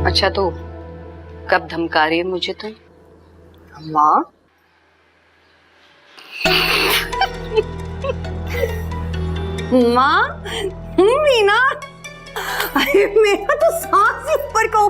अच्छा तो कब धमका रही है मुझे तुम? अम्मा माँ मीना, अरे मेरा तो सांस ही ऊपर का।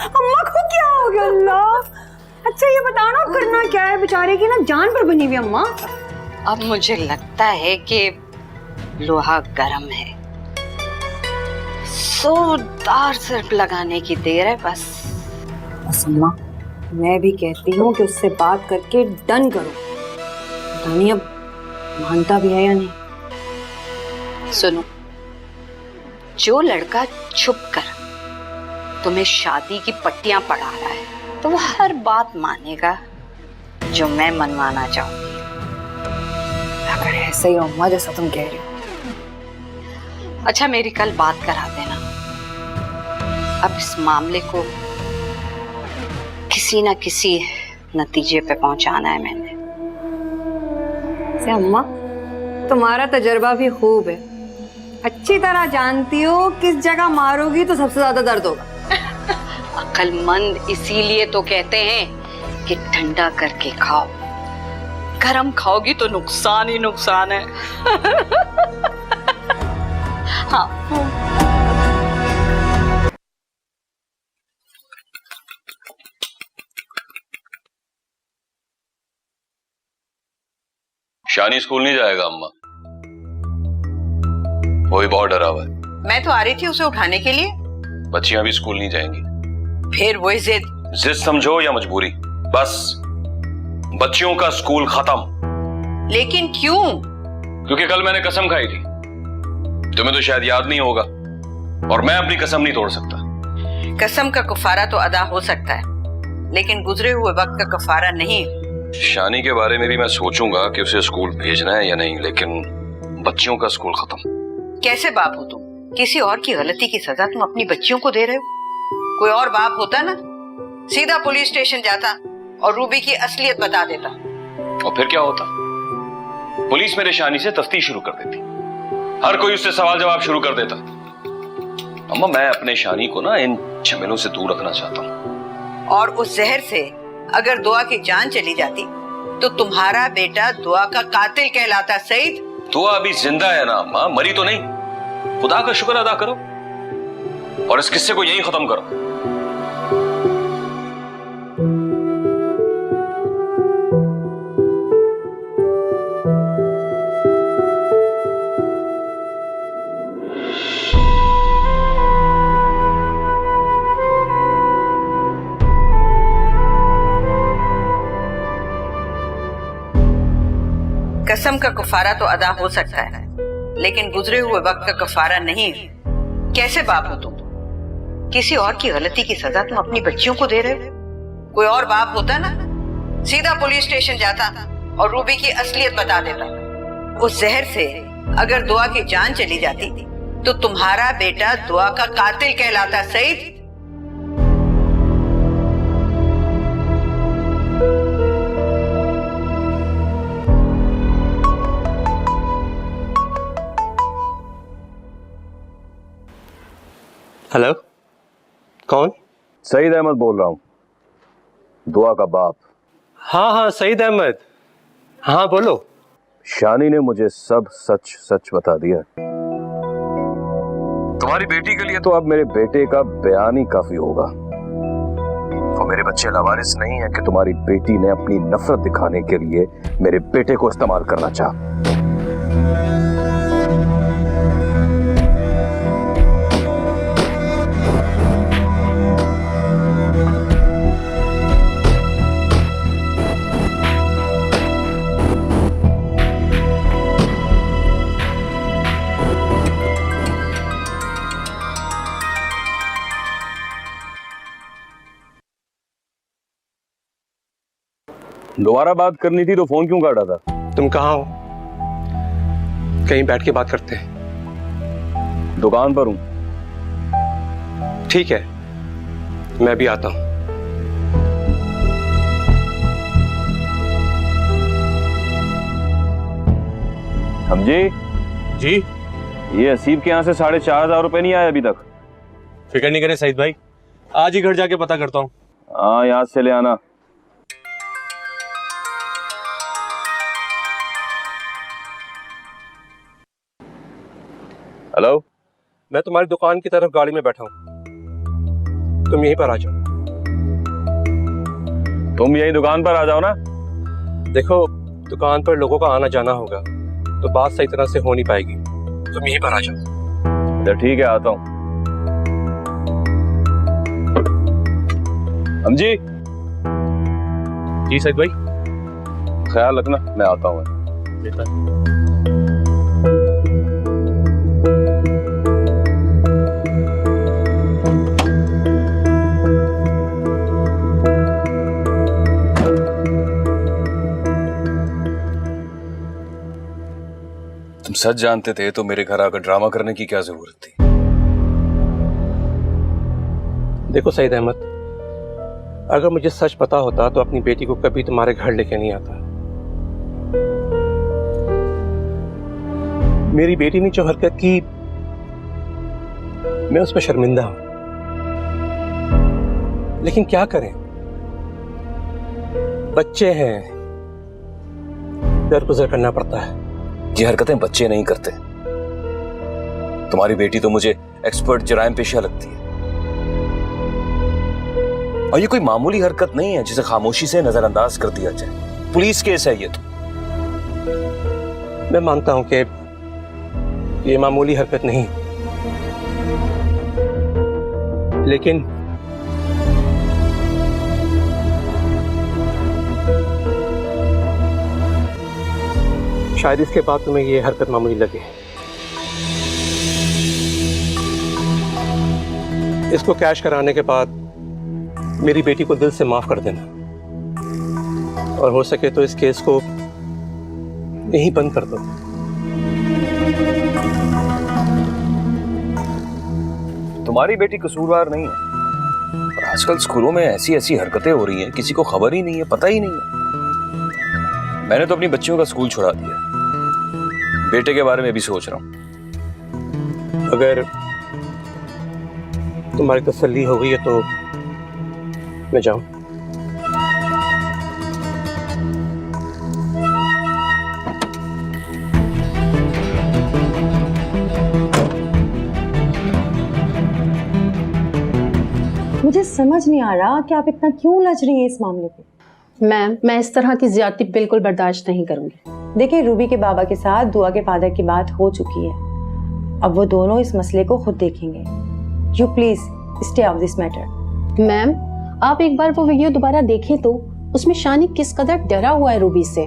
अम्मा को क्या हो गया अल्लाह? अच्छा ये बताना करना क्या है, बेचारे की ना जान पर बनी हुई अम्मा। अब मुझे लगता है कि लोहा गर्म है, जोरदार सिर्फ लगाने की देर है बस। अम्मा मैं भी कहती हूँ कि उससे बात करके डन करो, पता नहीं अब मानता भी है या नहीं। सुनो, जो लड़का छुप कर तुम्हें शादी की पट्टियां पढ़ा रहा है तो वो हर बात मानेगा जो मैं मनवाना चाहूंगी। अगर ऐसे ही अम्मा जैसा तुम कह रही हो। अच्छा मेरी कल बात करा देना, अब इस मामले को किसी ना किसी नतीजे पे पहुंचाना है मैंने। अम्मा तुम्हारा तजर्बा भी खूब है, अच्छी तरह जानती हो किस जगह मारोगी तो सबसे ज्यादा दर्द होगा। अक्लमंद इसीलिए तो कहते हैं कि ठंडा करके खाओ, गरम खाओगी तो नुकसान ही नुकसान है। हाँ शानी स्कूल नहीं जाएगा अम्मा, वो भी बहुत डरा हुआ है। मैं तो आ रही थी उसे उठाने के लिए। बच्चियां भी स्कूल नहीं जाएंगी। फिर वही जिद समझो या मजबूरी, बस बच्चियों का स्कूल खत्म। लेकिन क्यों? क्योंकि कल मैंने कसम खाई थी, तुम्हें तो शायद याद नहीं होगा, और मैं अपनी कसम नहीं तोड़ सकता। कसम का कफारा तो अदा हो सकता है, लेकिन गुजरे हुए वक्त का कफारा नहीं। शानी के बारे में भी मैं सोचूंगा कि उसे स्कूल भेजना है या नहीं, लेकिन बच्चियों का स्कूल खत्म। कैसे बाप हो तुम? किसी और की गलती की सजा तुम अपनी बच्चियों को दे रहे हो। कोई और बाप होता ना, सीधा पुलिस स्टेशन जाता और रूबी की असलियत बता देता। और फिर क्या होता? पुलिस मेरे शानी से तफ्तीश शुरू कर देती, हर कोई उससे सवाल जवाब शुरू कर देता। अम्मा मैं अपने शानी को ना इन झमेलों से दूर रखना चाहता हूँ। और उस जहर से अगर दुआ की जान चली जाती तो तुम्हारा बेटा दुआ का कातिल कहलाता। सईद, दुआ अभी जिंदा है ना अम्मा, मरी तो नहीं। खुदा का शुक्र अदा करो और इस किस्से को यहीं खत्म करो। कसम का कफारा तो अदा हो सकता है, लेकिन गुजरे हुए वक्त का कफारा नहीं। कैसे बाप हो तुम? किसी और की गलती की सजा तुम अपनी बच्चियों को दे रहे हो। कोई और बाप होता ना, सीधा पुलिस स्टेशन जाता और रूबी की असलियत बता देता। उस जहर से अगर दुआ की जान चली जाती तो तुम्हारा बेटा दुआ का कातिल कहलाता। सईद, हेलो, कौन? सईद अहमद बोल रहा हूँ, दुआ का बाप। हाँ सईद अहमद, हाँ बोलो। शानी ने मुझे सब सच सच बता दिया। तुम्हारी बेटी के लिए तो अब मेरे बेटे का बयान ही काफी होगा। और मेरे बच्चे लावारिस नहीं है कि तुम्हारी बेटी ने अपनी नफरत दिखाने के लिए मेरे बेटे को इस्तेमाल करना चाहा। दोबारा बात करनी थी तो फोन क्यों काटा था? तुम कहाँ हो? कहीं बैठ के बात करते हैं। दुकान पर हूं। ठीक है, मैं भी आता हूं। समझे जी? ये असीब के यहाँ से 4,500 रुपए नहीं आए अभी तक। फिक्र नहीं करें सईद भाई, आज ही घर जाके पता करता हूँ। हाँ, यहाँ से ले आना। हेलो, मैं तुम्हारी दुकान की तरफ गाड़ी में बैठा हूँ, तुम यहीं पर आ जाओ। तुम यही दुकान पर आ जाओ ना। देखो, दुकान पर लोगों का आना जाना होगा तो बात सही तरह से हो नहीं पाएगी, तुम यहीं पर आ जाओ। चल ठीक है, आता हूँ। हम जी सईद भाई, ख्याल रखना, मैं आता हूँ। तुम सच जानते थे तो मेरे घर आकर ड्रामा करने की क्या जरूरत थी? देखो सईद अहमद, अगर मुझे सच पता होता तो अपनी बेटी को कभी तुम्हारे घर लेके नहीं आता। मेरी बेटी ने जो हरकत की, मैं उस पर शर्मिंदा हूं, लेकिन क्या करें, बच्चे हैं, दरगुजर करना पड़ता है। ये हरकतें बच्चे नहीं करते। तुम्हारी बेटी तो मुझे एक्सपर्ट जराइम पेशा लगती है, और ये कोई मामूली हरकत नहीं है जिसे खामोशी से नजरअंदाज कर दिया जाए। पुलिस केस है ये तो। मैं मानता हूं कि ये मामूली हरकत नहीं, लेकिन शायद इसके बाद तुम्हें ये हरकत मामूली लगे। इसको कैश कराने के बाद मेरी बेटी को दिल से माफ कर देना, और हो सके तो इस केस को यहीं बंद कर दो। तुम्हारी बेटी कसूरवार नहीं है, और आजकल स्कूलों में ऐसी ऐसी हरकतें हो रही हैं, किसी को खबर ही नहीं है, पता ही नहीं है। मैंने तो अपनी बच्चियों का स्कूल छुड़ा दिया, बेटे के बारे में भी सोच रहा हूं। अगर तुम्हारी तसल्ली हो गई है तो मैं जाऊं? मुझे समझ नहीं आ रहा कि आप इतना क्यों उलझ रही हैं इस मामले पे। मैम, मैं इस तरह की ज्यादती बिल्कुल बर्दाश्त नहीं करूंगी। देखिए, रूबी के बाबा के साथ दुआ के फादर की बात हो चुकी है, अब वो दोनों इस मसले को खुद देखेंगे। You please stay of this matter. Ma'am, आप एक बार वो वीडियो दोबारा देखें तो उसमें शानी किस कदर डरा हुआ है रूबी से।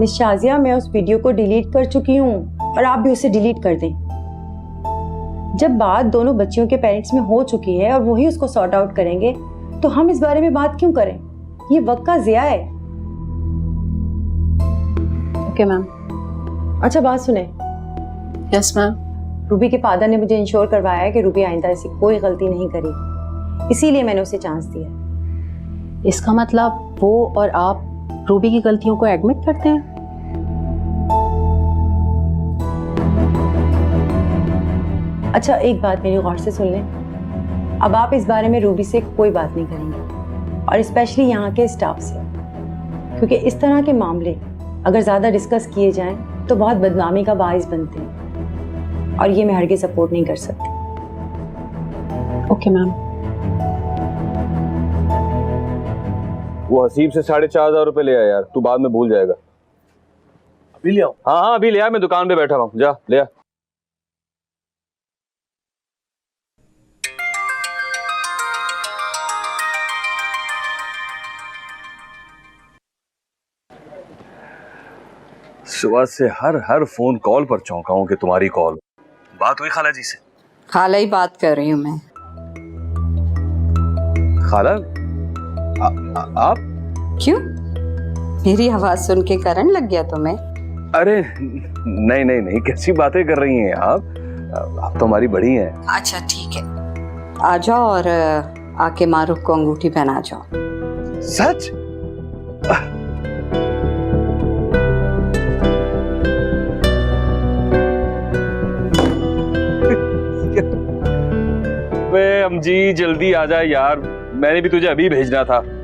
मिस शाजिया, मैं उस वीडियो को डिलीट कर चुकी हूँ, और आप भी उसे डिलीट कर दें। जब बात दोनों बच्चियों के पेरेंट्स में हो चुकी है और वही उसको सॉर्ट आउट करेंगे, तो हम इस बारे में बात क्यों करें? ये वक्त का ज़िया है। Okay ma'am. अच्छा, बात सुने। Yes ma'am. रूबी के फादर ने मुझे इंश्योर करवाया है कि रूबी आइंदा ऐसी कोई गलती नहीं करेगी, इसीलिए मैंने उसे चांस दिया। इसका मतलब वो और आप रूबी की गलतियों को एडमिट करते हैं? अच्छा, एक बात मेरी गौर से सुन लें। अब आप इस बारे में रूबी से कोई बात नहीं करेंगे, और स्पेशली यहाँ के स्टाफ से, क्योंकि इस तरह के मामले अगर ज़्यादा डिस्कस किए जाएं तो बहुत बदनामी का बाइस बनते हैं, और ये मैं हरगिज़ सपोर्ट नहीं कर सकती। Okay ma'am. वो हसीब से 4,500 रुपए ले आया यार, तू बाद में भूल जाएगा। अभी ले आओ। हाँ हाँ, अभी ले आ, मैं दुकान पे बैठा हूँ, जा ले आ। सुबह से हर फोन कॉल पर चौंका हूं कि तुम्हारी कॉल। बात हुई खाला जी से? खाला ही बात कर रही हूँ मैं। खाला आप? क्यों, मेरी आवाज सुन के करंट लग गया तुम्हें? अरे नहीं नहीं नहीं, कैसी बातें कर रही हैं आप तो हमारी बड़ी हैं। अच्छा ठीक है, आ जाओ और आके मारूफ को अंगूठी पहना जाओ। सच? जी जल्दी आ जा यार, मैंने भी तुझे अभी भेजना था।